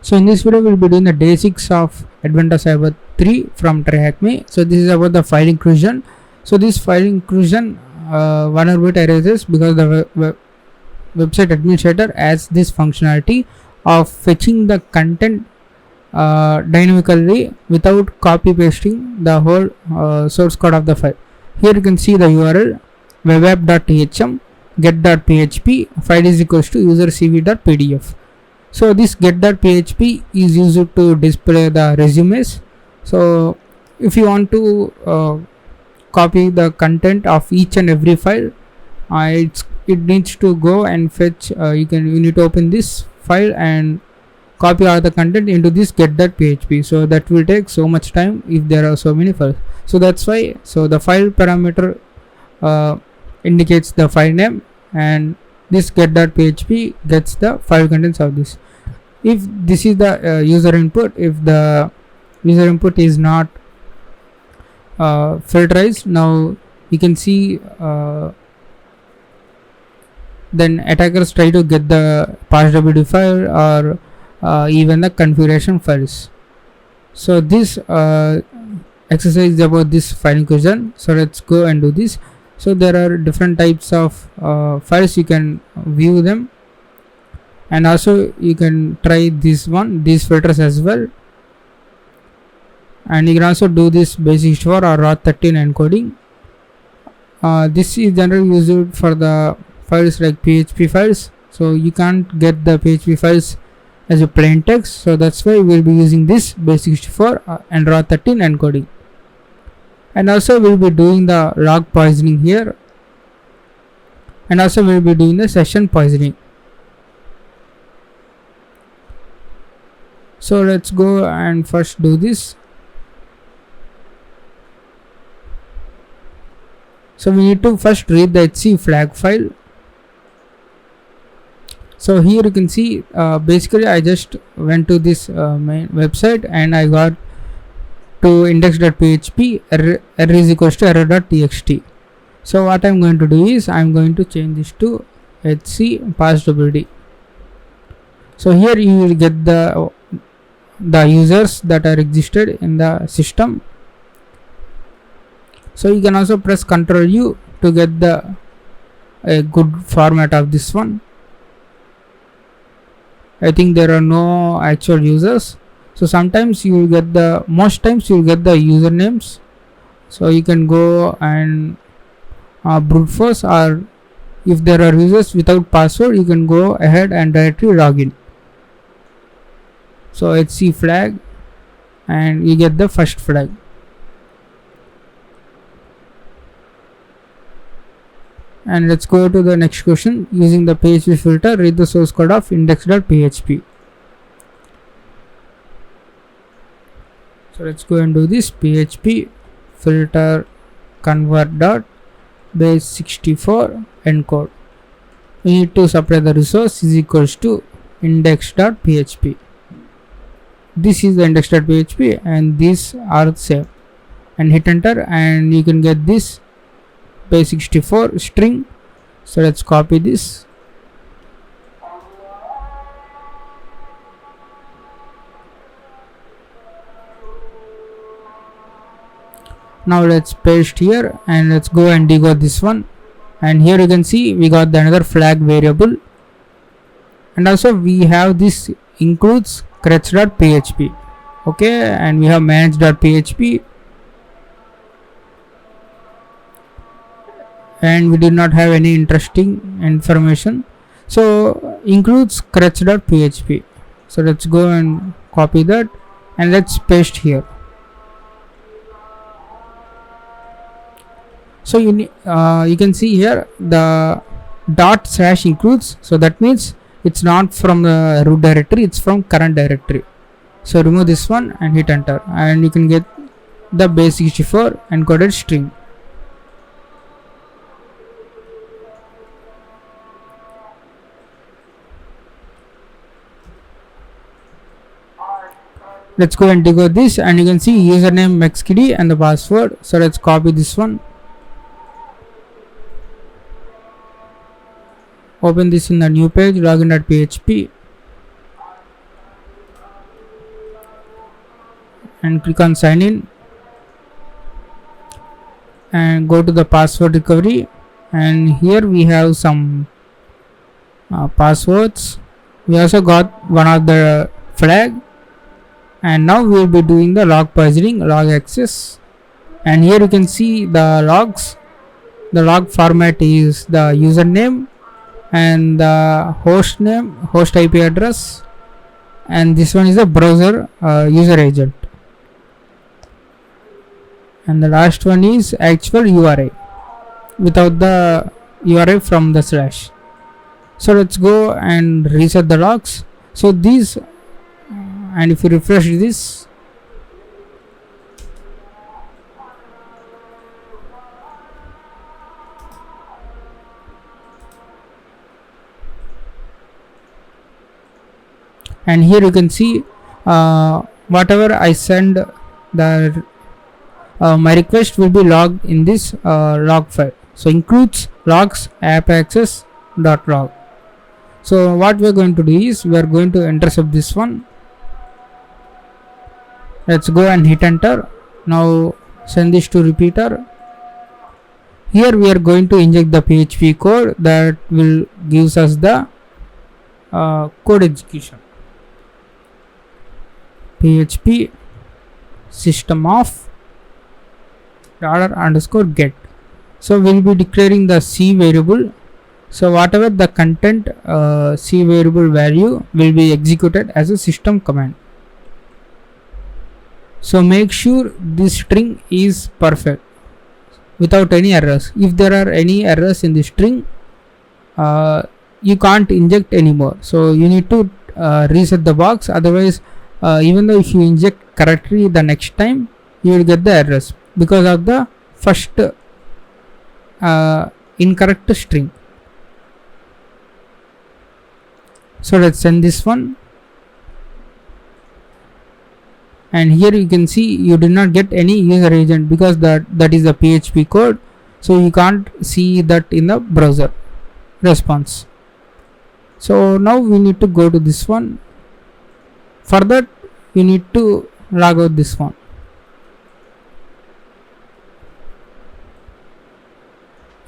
So in this video we'll be doing the day 6 of Advent of Cyber 3 from TryHackMe. So this is about the file inclusion. So this file inclusion vulnerability arises because the website administrator has this functionality of fetching the content dynamically without copy pasting the whole source code of the file. Here you can see the URL webapp.thm get.php file is equals to usercv.pdf. So this get.php is used to display the resumes. So if you want to copy the content of each and every file, it needs to go and fetch. You need to open this file and copy all the content into this get.php. So that will take so much time if there are so many files. So that's why. So the file parameter indicates the file name, and this get.php gets the file contents of this. If this is the user input, if the user input is not filterized, now you can see then attackers try to get the passwd file or even the configuration files. So this exercise is about this file inclusion. So let's go and do this. So there are different types of files, you can view them, and also you can try these filters as well, and you can also do this base64 or ROT13 encoding. This is generally used for the files like PHP files, so you can't get the PHP files as a plain text, so that's why we'll be using this base64 and ROT13 encoding. And also we'll be doing the log poisoning here, and also we'll be doing the session poisoning. So let's go and first do this. So we need to first read the HC flag file. So here you can see basically I just went to this main website and I got to index.php error is equals to error.txt. So what I'm going to do is I'm going to change this to HC passwd. So here you will get the users that are existed in the system. So you can also press Ctrl U to get a good format of this one. I think there are no actual users. So sometimes you will get most times you will get the usernames. So you can go and brute force, or if there are users without password, you can go ahead and directly log in. So HC flag, and you get the first flag. And let's go to the next question. Using the PHP filter, read the source code of index.php. So let's go and do this. PHP filter convert dot base64 encode. We need to supply the resource is equals to index.php. This is the index.php and these are same, and hit enter and you can get this base64 string. So let's copy this. Now let's paste here and let's go and decode this one, and here you can see we got the another flag variable, and also we have this includes crutch.php. okay, and we have manage.php, and we did not have any interesting information. So includes crutch.php. So let's go and copy that and let's paste here. So you can see here the / includes, so that means it's not from the root directory, it's from current directory. So remove this one and hit enter, and you can get the base64 encoded string. Let's go and decode this, and you can see username maxkd and the password. So let's copy this one, open this in the new page, login.php, and click on sign in and go to the password recovery, and here we have some passwords. We also got one of the flag, and now we will be doing the log poisoning, log access, and here you can see the logs. The log format is the username and the host name, host IP address, and this one is the browser user agent, and the last one is actual URI without the URI from the slash. So let's go and reset the logs. So these, and if you refresh this, and here you can see whatever I send, the my request will be logged in this log file. So includes logs app access dot log. So what we are going to do is we are going to intercept this one. Let's go and hit enter. Now send this to repeater. Here we are going to inject the PHP code that will gives us the code execution. PHP system of $_get. So we'll be declaring the C variable. So whatever the content C variable value will be executed as a system command. So make sure this string is perfect without any errors. If there are any errors in the string, you can't inject anymore. So you need to reset the box. Otherwise, even though if you inject correctly the next time, you will get the errors because of the first incorrect string. So let's send this one, and here you can see you did not get any user agent because that is the PHP code, so you can't see that in the browser response. So now we need to go to this one. For that you need to log out this one.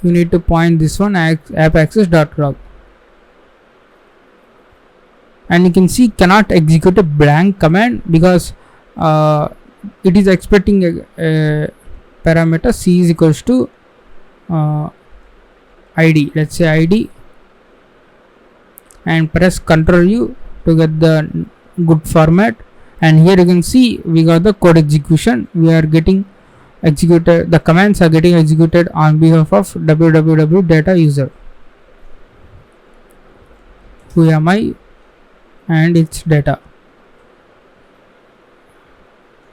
You need to point this one app access dot log, and you can see cannot execute a blank command because it is expecting a parameter C is equals to ID. Let's say ID, and press Ctrl U to get the good format. And here you can see we got the code execution. We are getting executed, the commands are getting executed on behalf of www data user. Who am I? And its data.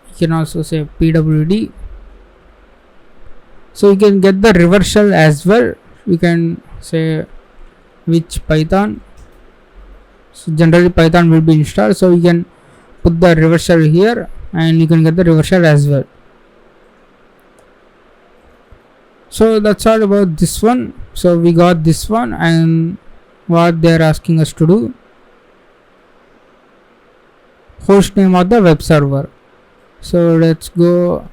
You can also say pwd. So you can get the reversal as well. You can say which Python. So generally Python will be installed, so you can put the reversal here and you can get the reversal as well. So that's all about this one. So we got this one, and what they are asking us to do, host name of the web server. So let's go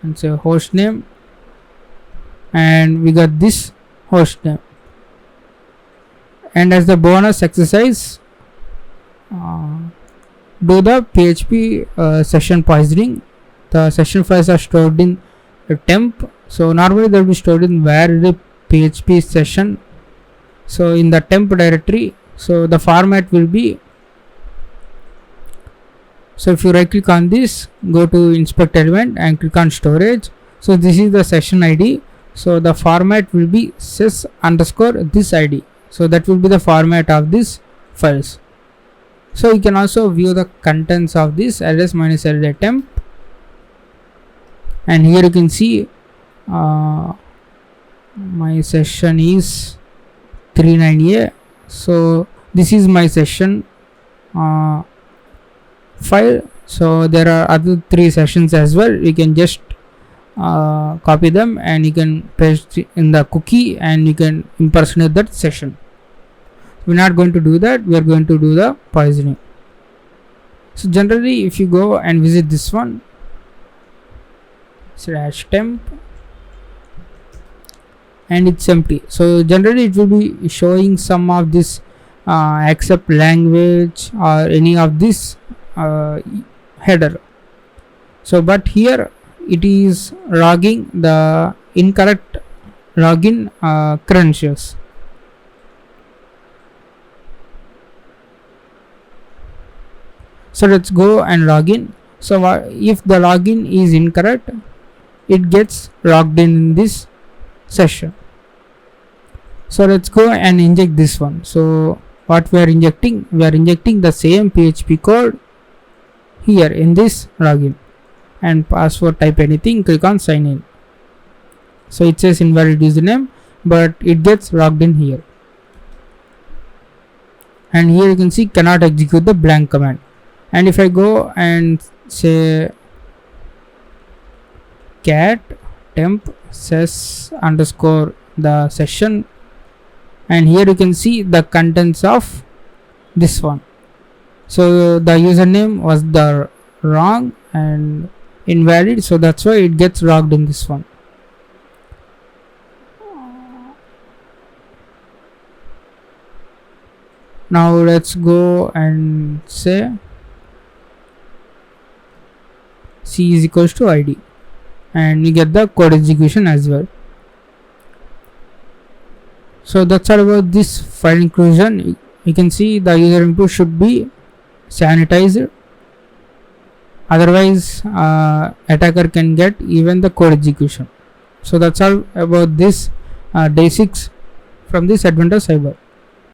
and say host name, and we got this host name. And as the bonus exercise, do the PHP session poisoning. The session files are stored in a temp. So normally they will be stored in where the PHP session. So in the temp directory, so the format will be, so if you right click on this, go to inspect element and click on storage. So this is the session ID. So the format will be sys _ this ID. So that will be the format of this files. So you can also view the contents of this ls-la temp, and here you can see my session is 39A. So this is my session file. So there are other 3 sessions as well. You can just copy them and you can paste in the cookie and you can impersonate that session. We're not going to do that. We are going to do the poisoning. So generally if you go and visit this one /temp and it's empty, so generally it will be showing some of this except language or any of this header. So but here it is logging the incorrect login credentials. So let's go and log in. So if the login is incorrect, it gets logged in this session. So let's go and inject this one. So what we are injecting the same PHP code here in this login, and password type anything, click on sign in. So it says invalid username, but it gets logged in here, and here you can see cannot execute the blank command. And if I go and say cat temp ses underscore the session, and here you can see the contents of this one. So the username was the wrong and invalid, so that's why it gets logged in this one. Now let's go and say C is equals to ID, and we get the code execution as well. So that's all about this file inclusion. You can see the user input should be sanitized, otherwise attacker can get even the code execution. So that's all about this day 6 from this Advanta Cyber.